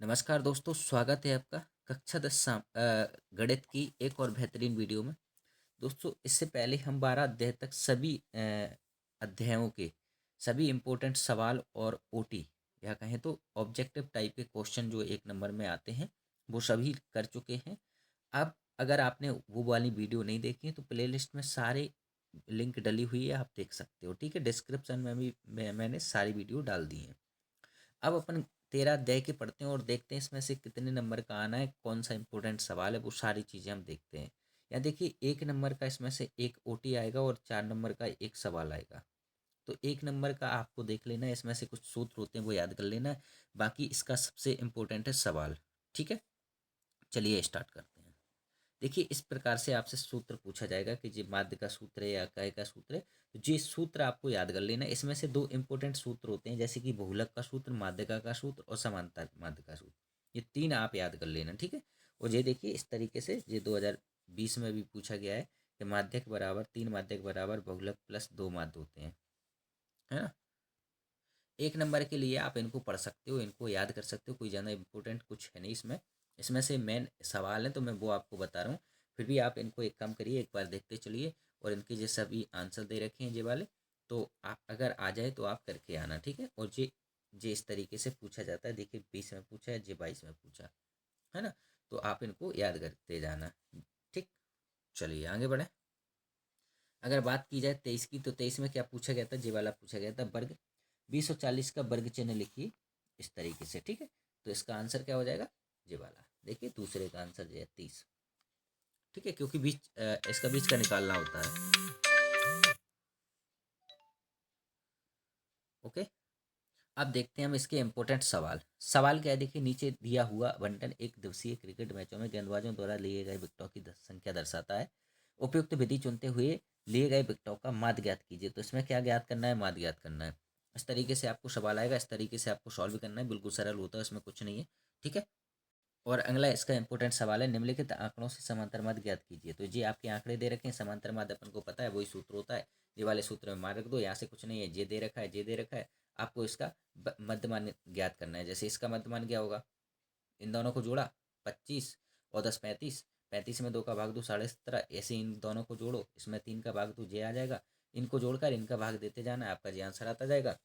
नमस्कार दोस्तों, स्वागत है आपका कक्षा 10 गणित की एक और बेहतरीन वीडियो में। दोस्तों, इससे पहले हम 12 अध्याय तक सभी अध्यायों के सभी इम्पोर्टेंट सवाल और ओटी या कहें तो ऑब्जेक्टिव टाइप के क्वेश्चन जो एक नंबर में आते हैं वो सभी कर चुके हैं। अब अगर आपने वो वाली वीडियो नहीं देखी है तो प्लेलिस्ट में सारे लिंक डली हुई है, आप देख सकते हो। ठीक है, डिस्क्रिप्शन में भी मैंने सारी वीडियो डाल दी है। अब अपन 13 अध्याय के पढ़ते हैं और देखते हैं इसमें से कितने नंबर का आना है, कौन सा इंपॉर्टेंट सवाल है, वो सारी चीज़ें हम देखते हैं। यहाँ देखिए, 1 नंबर का इसमें से एक ओटी आएगा और 4 नंबर का एक सवाल आएगा। तो 1 नंबर का आपको देख लेना है, इसमें से कुछ सूत्र होते हैं वो याद कर लेना है। बाकी इसका सबसे इम्पोर्टेंट है सवाल। ठीक है, चलिए स्टार्ट करते हैं। देखिए, इस प्रकार से आपसे सूत्र पूछा जाएगा कि जी माध्य का सूत्र है या काय का सूत्र है। तो जी सूत्र आपको याद कर लेना है। इसमें से दो इंपॉर्टेंट सूत्र होते हैं, जैसे कि बहुलक का सूत्र, माध्यिका का सूत्र और समांतर माध्य का सूत्र। ये तीन आप याद कर लेना, ठीक है। और ये देखिए, इस तरीके से ये 2020 में भी पूछा गया है कि माध्यक बराबर 3 माध्यक बराबर बहुलक प्लस 2 माध्य होते हैं, है ना। 1 नंबर के लिए आप इनको पढ़ सकते हो, इनको याद कर सकते हो, कोई ज़्यादा इंपॉर्टेंट कुछ है नहीं इसमें। इसमें से मेन सवाल है तो मैं वो आपको बता रहा हूँ। फिर भी आप इनको एक काम करिए, एक बार देखते चलिए और इनके जो सभी आंसर दे रखे हैं ये वाले, तो आप अगर आ जाए तो आप करके आना, ठीक है। और जे इस तरीके से पूछा जाता है, देखिए 20 में पूछा है, जे 22 में पूछा है ना। तो आप इनको याद करते जाना, ठीक। चलिए आगे बढ़े। अगर बात की जाए 23 की, तो 23 में क्या पूछा गया था, जे वाला पूछा गया था, वर्ग 20 और 40 का वर्ग चिन्ह लिखिए इस तरीके से, ठीक है। तो इसका आंसर क्या हो जाएगा, ये वाला। देखिए दूसरे का आंसर जो है 30, ठीक है, क्योंकि इसका बीच का निकालना होता है। ओके, अब देखते हैं हम इसके इंपॉर्टेंट सवाल। सवाल क्या है, देखिए नीचे दिया हुआ आवंटन एक दिवसीय क्रिकेट मैचों में गेंदबाजों द्वारा लिए गए विकेटों की संख्या दर्शाता है। उपयुक्त विधि चुनते हुए लिए गए विकेटों का माध्य ज्ञात कीजिए। तो इसमें क्या ज्ञात करना है, माध्य ज्ञात करना है। इस तरीके से आपको सवाल आएगा, इस तरीके से आपको सॉल्व करना है, बिल्कुल सरल होता है, इसमें कुछ नहीं है, ठीक है। और अगला इसका इंपॉर्टेंट सवाल है, निम्नलिखित आंकड़ों से समांतर माध्य ज्ञात कीजिए। तो जी आपके आंकड़े दे रखे हैं, समांतर माध्य अपन को पता है वही सूत्र होता है। ये वाले सूत्र में मान रख दो, यहाँ से कुछ नहीं है, जे दे रखा है, जे दे रखा है। आपको इसका मध्यमान ज्ञात करना है। जैसे इसका मध्यमान क्या होगा, इन दोनों को जोड़ा 25 और 10 35, 35 में 2 का भाग दो 17.5। ऐसे इन दोनों को जोड़ो, इसमें 3 का भाग दो, जे आ जाएगा। इनको जोड़कर इनका भाग देते जाना, आपका जे आंसर आता जाएगा,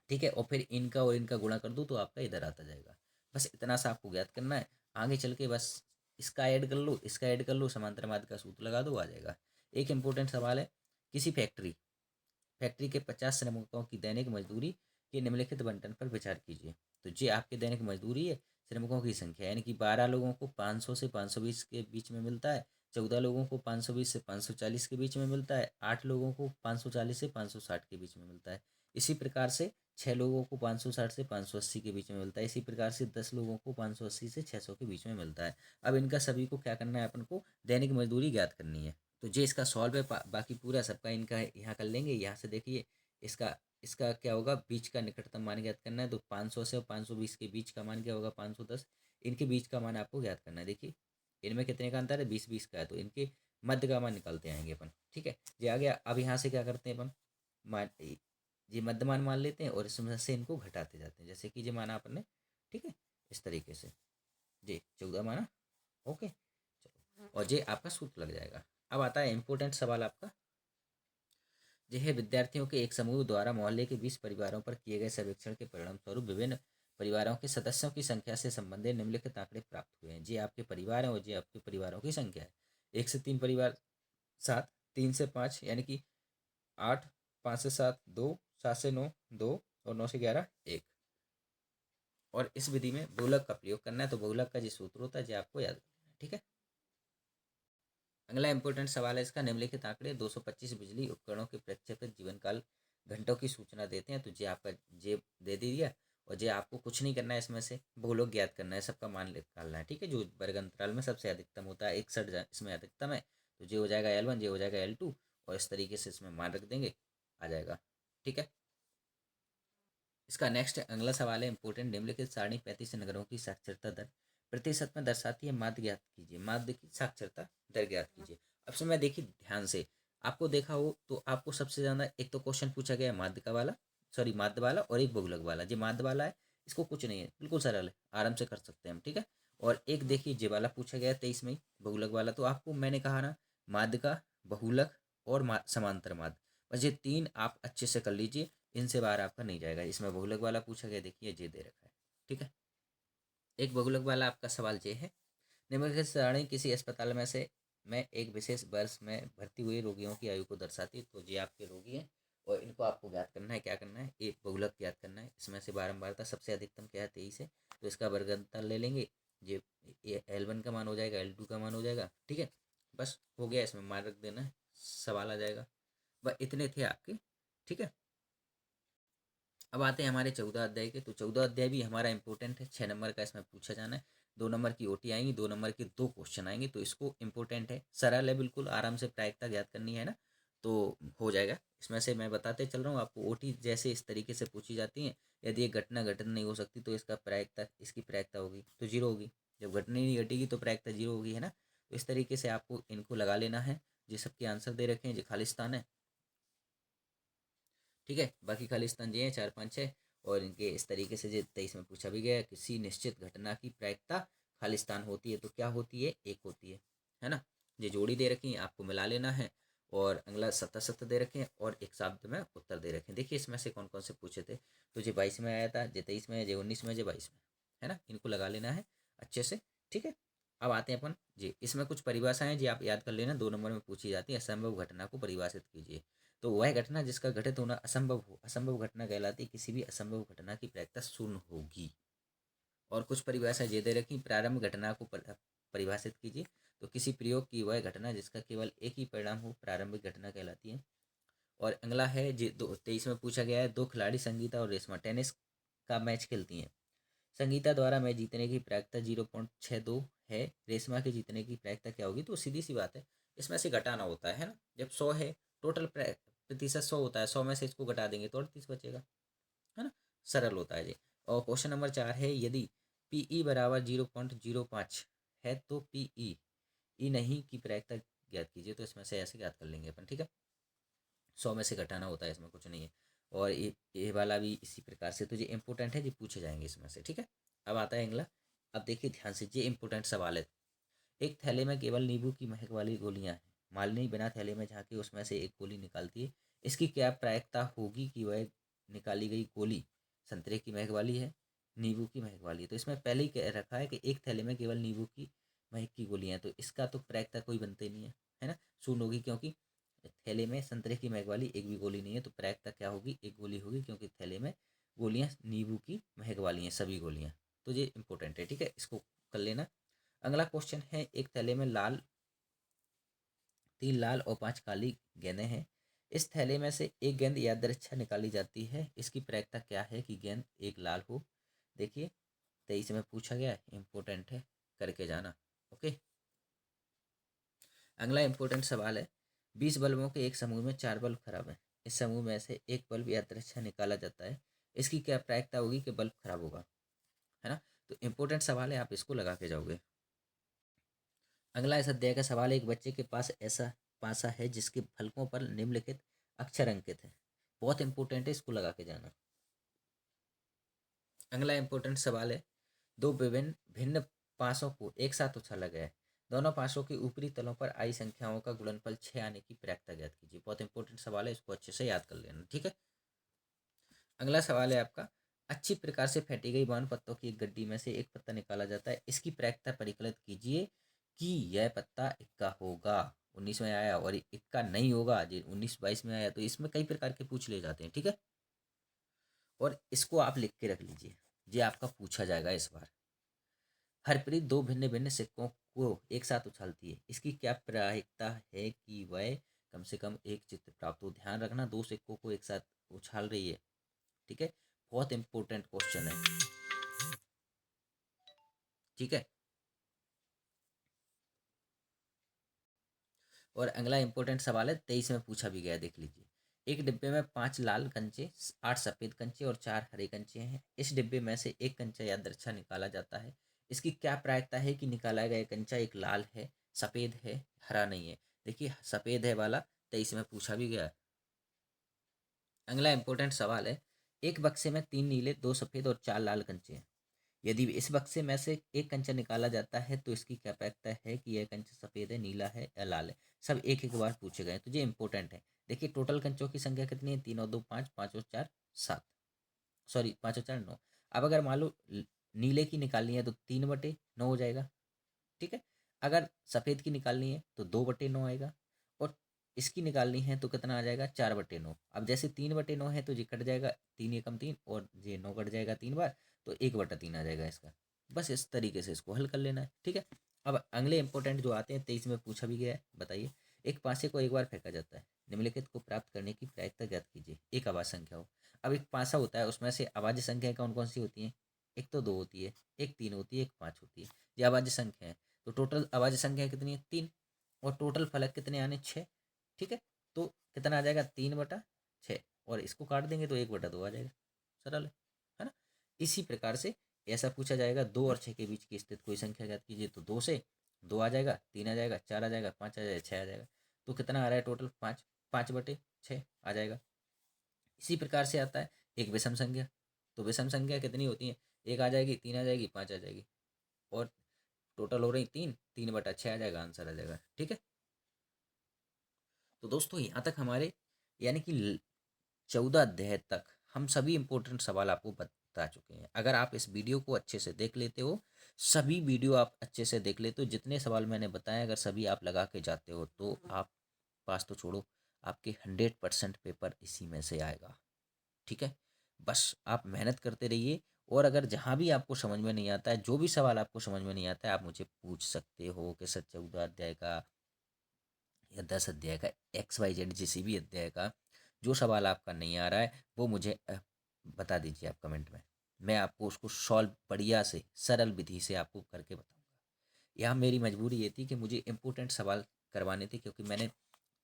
ठीक है। और फिर इनका और इनका गुणा कर दो तो आपका इधर आता जाएगा। बस इतना सा आपको ज्ञात करना है। आगे चल के बस इसका ऐड कर लो, इसका ऐड कर लो, समांतर माध्य का सूत्र लगा दो, आ जाएगा। एक इंपॉर्टेंट सवाल है, किसी फैक्ट्री फैक्ट्री के 50 श्रमिकों की दैनिक मजदूरी के निम्नलिखित बंटन पर विचार कीजिए। तो ये आपकी दैनिक मजदूरी है, श्रमिकों की संख्या, यानी कि 12 लोगों को 500 से 520 के बीच में मिलता है, 14 लोगों को 520 से 540 के बीच में मिलता है, 8 लोगों को 540 से 560 के बीच में मिलता है। इसी प्रकार से 6 लोगों को 560 से 580 के बीच में मिलता है। इसी प्रकार से 10 लोगों को 580 से 600 के बीच में मिलता है। अब इनका सभी को क्या करना है, अपन को दैनिक मजदूरी ज्ञात करनी है। तो ये इसका सॉल्व है, बाकी पूरा सबका इनका यहाँ कर लेंगे। यहाँ से देखिए, इसका इसका क्या होगा, बीच का निकटतम मान ज्ञात करना है। तो 500 से और 520 के बीच का मान क्या होगा, 510। इनके बीच का मान आपको ज्ञात करना है। देखिए इनमें कितने का अंतर है, 20 20 का है, तो इनके मध्य का मान निकालते आएंगे अपन, ठीक है। ये आ गया। अब यहाँ से क्या करते हैं अपन, मान ये मध्य मान मान लेते हैं और इसमें से इनको घटाते जाते हैं, जैसे कि ये माना अपन ने, ठीक है, इस तरीके से जी 14 माना। ओके, चलो, और ये आपका सूत्र लग जाएगा। अब आता है इंपॉर्टेंट सवाल आपका। यह विद्यार्थियों के एक समूह द्वारा मोहल्ले के 20 परिवारों पर किए गए सर्वेक्षण के परिणाम स्वरूप विभिन्न परिवारों के सदस्यों की संख्या से संबंधित निम्नलिखित आंकड़े प्राप्त हुए हैं। जी आपके परिवार हैं और जी आपके परिवारों की संख्या है। 1 से 3 परिवार, 7, 3 से 5 यानी कि 8, 5 से 7 2, 7 से 9 2 और 9 से 11 1। और इस विधि में बहुलक का प्रयोग करना है। तो बहुलक का जो सूत्र होता है जो आपको याद रखना है, ठीक है। अगला इंपॉर्टेंट सवाल है इसका, निम्नलिखित आंकड़े 225 बिजली उपकरणों के प्रक्षेपित जीवन काल घंटों की सूचना देते हैं। तो जे आपका जे दे दिया, और जे आपको कुछ नहीं करना है, इसमें से बहुलोक ज्ञात करना है, सबका मान निकालना है, ठीक है। जो वर्ग अंतराल में सबसे अधिकतम होता है, 61 इसमें अधिकतम है, तो जे हो जाएगा L1, जे हो जाएगा L2, और इस तरीके से इसमें मान रख देंगे, आ जाएगा, ठीक है। इसका नेक्स्ट अगला सवाल है इंपॉर्टेंट, निम्नलिखित सारणी 35 नगरों की साक्षरता दर प्रतिशत में दर्शाती है, माध्य ज्ञात कीजिए। माध्य की साक्षरता दर ज्ञात कीजिए। अब समय देखिए ध्यान से, आपको देखा हो तो आपको सबसे ज़्यादा एक तो क्वेश्चन पूछा गया है माध्य का वाला, सॉरी माध्य वाला, और एक बहुलक वाला। जो माध्य वाला है इसको कुछ नहीं है, बिल्कुल सरल है, आराम से कर सकते हैं हम, ठीक है। और एक देखिए ये वाला पूछा गया है 23 में बहुलक वाला, तो आपको मैंने कहा ना माध्यिका, बहुलक और समांतर माध्य, बस ये तीन आप अच्छे से कर लीजिए, इनसे बाहर आपका नहीं जाएगा। इसमें बहुलक वाला पूछा गया, देखिए ये दे रखा है, ठीक है। एक बहुलक वाला आपका सवाल ये है, निम्नलिखित सारणी किसी अस्पताल में से में एक विशेष वर्ष में भर्ती हुए रोगियों की आयु को दर्शाती है। तो ये आपके रोगी हैं और इनको आपको ज्ञात करना है, क्या करना है, एक बहुलक ज्ञात करना है। इसमें से बारंबारता सबसे अधिकतम क्या है 23 है, तो इसका वर्गांतर ले लेंगे, ये L1 का मान हो जाएगा, L2 का मान हो जाएगा, ठीक है। बस हो गया, इसमें मान रख देना है, सवाल आ जाएगा। बस इतने थे आपके, ठीक है। अब आते हैं हमारे 14 अध्याय के, तो 14 अध्याय भी हमारा इंपॉर्टेंट है, 6 नंबर का इसमें पूछा जाना है। 2 नंबर की ओटी आएंगी, 2 नंबर के 2 क्वेश्चन आएंगे, तो इसको इंपॉर्टेंट है, सरल है, बिल्कुल आराम से प्रायिकता ज्ञात करनी है ना, तो हो जाएगा। इसमें से मैं बताते चल रहा हूँ आपको, ओटी जैसे इस तरीके से पूछी जाती है, यदि ये घटना घटन नहीं हो सकती तो इसका प्रायिकता, इसकी प्रायिकता होगी तो जीरो होगी, जब घटना ही नहीं घटेगी तो प्रायिकता जीरो होगी, है ना। तो इस तरीके से आपको इनको लगा लेना है। ये सबके आंसर दे रखे हैं, जो खालिस्तान है, ठीक है। बाकी खालिस्तान ये हैं 4 5 6, और इनके इस तरीके से जो 23 में पूछा भी गया है, किसी निश्चित घटना की प्रायिकता खालिस्तान होती है तो क्या होती है, एक होती है ना। ये जोड़ी दे रखी है, आपको मिला लेना है। और अगला 17 दे रखे हैं और एक शब्द में उत्तर दे रखे हैं। देखिए इसमें से कौन कौन से पूछे थे, तो ये 22 में आया था, ये 23 में, ये 19 में, ये 22 में, है ना। इनको लगा लेना है अच्छे से, ठीक है। अब आते हैं अपन जी, इसमें कुछ परिभाषाएं जी आप याद कर लेना, 2 नंबर में पूछी जाती है, असंभव घटना को परिभाषित कीजिए। तो वह घटना जिसका घटित होना असंभव हो, असंभव घटना कहलाती है, किसी भी असंभव घटना की प्रायिकता शून्य होगी। और कुछ परिभाषा ये दे रखी, प्रारंभ घटना को परिभाषित कीजिए, तो किसी प्रयोग की वह घटना जिसका केवल एक ही परिणाम हो प्रारंभिक घटना कहलाती है। और अगला है जी 23 में पूछा गया है, दो खिलाड़ी संगीता और रेशमा टेनिस का मैच खेलती हैं। संगीता द्वारा मैच जीतने की प्रायिकता 0.62 है, रेशमा के जीतने की प्रायिकता क्या होगी, तो सीधी सी बात है, इसमें से घटाना होता है ना। जब 100 है, टोटल प्रतिशत 100 होता है, 100 में से इसको घटा देंगे तो 38 बचेगा, है ना। सरल होता है ये। और क्वेश्चन नंबर 4 है, यदि पीई बराबर 0.05 है तो पीई ई नहीं की प्रायिकता ज्ञात कीजिए। तो इसमें से ऐसे ज्ञात कर लेंगे अपन, ठीक है। 100 में से घटाना होता है, इसमें कुछ नहीं है। और ये वाला भी इसी प्रकार से, तो ये इंपॉर्टेंट है, ये पूछे जाएंगे इसमें से, ठीक है। अब आता है अगला, अब देखिए ध्यान से, ये इंपॉर्टेंट सवाल है। एक थैले में केवल नींबू की महक वाली गोलियां हैं, मालिनी बिना थैले में झांके उसमें से एक गोली निकालती है। इसकी क्या प्रायिकता होगी कि वह निकाली गई गोली संतरे की महक वाली है, नींबू की महक वाली है। तो इसमें पहले ही कह रखा है कि एक थैले में केवल नींबू की महक की गोलियां हैं, तो इसका तो प्रायिकता कोई बनते नहीं है ना, शून्य होगी, क्योंकि थैले में संतरे की महक वाली एक भी गोली नहीं है, तो प्रायिकता क्या होगी, एक गोली होगी, क्योंकि थैले में गोलियां नींबू की महक वाली हैं, सभी गोलियां। तो ये इंपॉर्टेंट है, ठीक है, इसको कर लेना। अगला क्वेश्चन है, एक थैले में 3 लाल और 5 काली गेंदें हैं। इस थैले में से एक गेंद यादृच्छा निकाली जाती है, इसकी प्रायिकता क्या है कि गेंद एक लाल हो। देखिए 23 में पूछा गया है, इंपॉर्टेंट है, करके जाना, ओके। अगला इंपॉर्टेंट सवाल है, 20 बल्बों के एक समूह में 4 बल्ब खराब हैं। इस समूह में से एक बल्ब यादृच्छा निकाला जाता है, इसकी क्या प्रायिकता होगी कि बल्ब खराब होगा, है ना। तो इंपॉर्टेंट सवाल है, आप इसको लगा के जाओगे। अगला इस अध्याय का सवाल है, एक बच्चे के पास ऐसा पासा है जिसके फलकों पर निम्नलिखित अक्षर अंकित है। बहुत इंपॉर्टेंट है, इसको लगा के जाना। अगला इंपॉर्टेंट सवाल है, दो विभिन्न भिन्न पासों को एक साथ उछाला गया है, दोनों पासों के ऊपरी तलों पर आई संख्याओं का गुणनफल 6 आने की प्रायिकता ज्ञात कीजिए। बहुत इंपॉर्टेंट सवाल है, इसको अच्छे से याद कर लेना, ठीक है। अगला सवाल है आपका, अच्छी प्रकार से फेंटी गई 52 पत्तों की एक गड्डी में से एक पत्ता निकाला जाता है, इसकी प्रायिकता परिकलित कीजिए कि यह पत्ता इक्का होगा। 19 में आया और इक्का नहीं होगा, जी 19 22 में आया, तो इसमें कई प्रकार के पूछ ले जाते हैं, ठीक है। और इसको आप लिख के रख लीजिए, ये आपका पूछा जाएगा इस बार। हरप्रीत दो भिन्न भिन्न सिक्कों को एक साथ उछालती है, इसकी क्या प्रायिकता है कि वह कम से कम एक चित्र प्राप्त हो। ध्यान रखना, दो सिक्कों को एक साथ उछाल रही है, ठीक है। बहुत इंपॉर्टेंट क्वेश्चन है, ठीक है। और अगला इंपॉर्टेंट सवाल है, 23 में पूछा भी गया, देख लीजिए। एक डिब्बे में 5 लाल कंचे, 8 सफेद कंचे और 4 हरे कंचे हैं। इस डिब्बे में से एक कंचा यादृच्छा निकाला जाता है, इसकी क्या प्रायिकता है कि निकाला गया कंचा एक लाल है, सफेद है, हरा नहीं है। देखिए सफेद है वाला 23 में पूछा भी गया। अगला इंपॉर्टेंट सवाल है, एक बक्से में 3 नीले, 2 सफ़ेद और 4 लाल कंचे हैं। यदि इस बक्से में से एक कंचा निकाला जाता है तो इसकी क्या प्रायिकता है कि यह कंचा सफ़ेद है, नीला है या लाल है। सब एक एक बार पूछे गए हैं, तो ये इंपॉर्टेंट है। देखिए टोटल कंचों की संख्या कितनी है, 3 और 2 5, 5 और 4 7, सॉरी 5 और 4 9। अब अगर मान लो नीले की निकालनी है तो 3/9 हो जाएगा, ठीक है। अगर सफ़ेद की निकालनी है तो 2/9 आएगा, और इसकी निकालनी है तो कितना आ जाएगा, 4/9। अब जैसे 3/9 है तो ये कट जाएगा, 3 एकम 3, और ये 9 कट जाएगा 3 बार, तो 1/3 आ जाएगा इसका। बस इस तरीके से इसको हल कर लेना है, ठीक है। अब अगले इंपॉर्टेंट जो आते हैं 23 में पूछा भी गया है, बताइए। एक पासे को एक बार फेंका जाता है, निम्नलिखित को प्राप्त करने की प्रायिकता ज्ञात कीजिए। एक आवाज़ संख्या हो। अब एक पासा होता है, उसमें से आवाज़ संख्या कौन कौन सी होती हैं, एक तो 2 होती है, एक 3 होती है, एक 5 होती है। ये आवाज़ संख्या है। तो टोटल आवाज़ संख्या कितनी है, 3, और टोटल फलक कितने आने, 6, ठीक है। तो कितना आ जाएगा, 3/6, और इसको काट देंगे तो 1/2 आ जाएगा, सरल है ना। इसी प्रकार से ऐसा पूछा जाएगा, 2 और 6 के बीच की स्थित कोई संख्या ज्ञात कीजिए, तो 2 से 2 आ जाएगा, 3 आ जाएगा, 4 आ जाएगा, 5 आ जाएगा, 6 आ जाएगा। तो कितना आ रहा है टोटल, 5, 5/6 आ जाएगा। इसी प्रकार से आता है एक विषम संख्या। तो विषम संख्या कितनी होती है, 1 आ जाएगी, 3 आ जाएगी, 5 आ जाएगी, और टोटल हो रही 3, 3/6 आ जाएगा, आंसर आ जाएगा, ठीक है। तो दोस्तों यहाँ तक हमारे यानी कि 14 अध्याय तक हम सभी इंपॉर्टेंट सवाल आपको बता चुके हैं। अगर आप इस वीडियो को अच्छे से देख लेते हो, सभी वीडियो आप अच्छे से देख लेते हो, जितने सवाल मैंने बताए अगर सभी आप लगा के जाते हो तो आप पास तो छोड़ो, आपके 100% पेपर इसी में से आएगा, ठीक है। बस आप मेहनत करते रहिए, और अगर जहाँ भी आपको समझ में नहीं आता है, जो भी सवाल आपको समझ में नहीं आता है, आप मुझे पूछ सकते हो कि सर 14 अध्याय का या 10 अध्याय का, XYZ किसी भी अध्याय का जो सवाल आपका नहीं आ रहा है वो मुझे बता दीजिए आप कमेंट में। मैं आपको उसको सॉल्व बढ़िया से सरल विधि से आपको करके बताऊंगा। यहाँ मेरी मजबूरी ये थी कि मुझे इम्पोर्टेंट सवाल करवाने थे, क्योंकि मैंने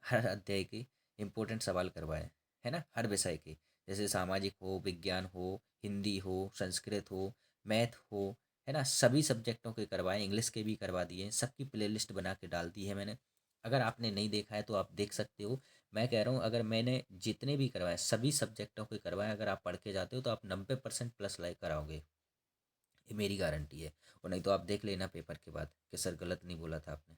हर अध्याय के इम्पोर्टेंट सवाल करवाए, है ना, हर विषय के। जैसे सामाजिक हो, विज्ञान हो, हिंदी हो, संस्कृत हो, मैथ हो, है ना, सभी सब्जेक्टों के करवाए, इंग्लिश के भी करवा दिए, सबकी प्लेलिस्ट बना के डाल दी है मैंने। अगर आपने नहीं देखा है तो आप देख सकते हो। मैं कह रहा हूँ अगर मैंने जितने भी करवाए सभी सब्जेक्टों के करवाए, अगर आप पढ़ के जाते हो तो आप 90% प्लस लाइक कराओगे, ये मेरी गारंटी है। और नहीं तो आप देख लेना पेपर के बाद कि सर गलत नहीं बोला था आपने,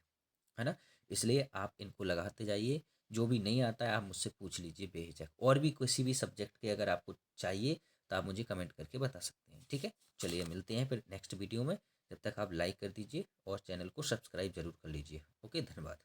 है ना। इसलिए आप इनको लगाते जाइए। जो भी नहीं आता है आप मुझसे पूछ लीजिए बेहिचक, और भी किसी भी सब्जेक्ट के अगर आपको चाहिए तो आप मुझे कमेंट करके बता सकते हैं, ठीक है। चलिए मिलते हैं फिर नेक्स्ट वीडियो में। जब तक आप लाइक कर दीजिए और चैनल को सब्सक्राइब जरूर कर लीजिए। ओके, धन्यवाद।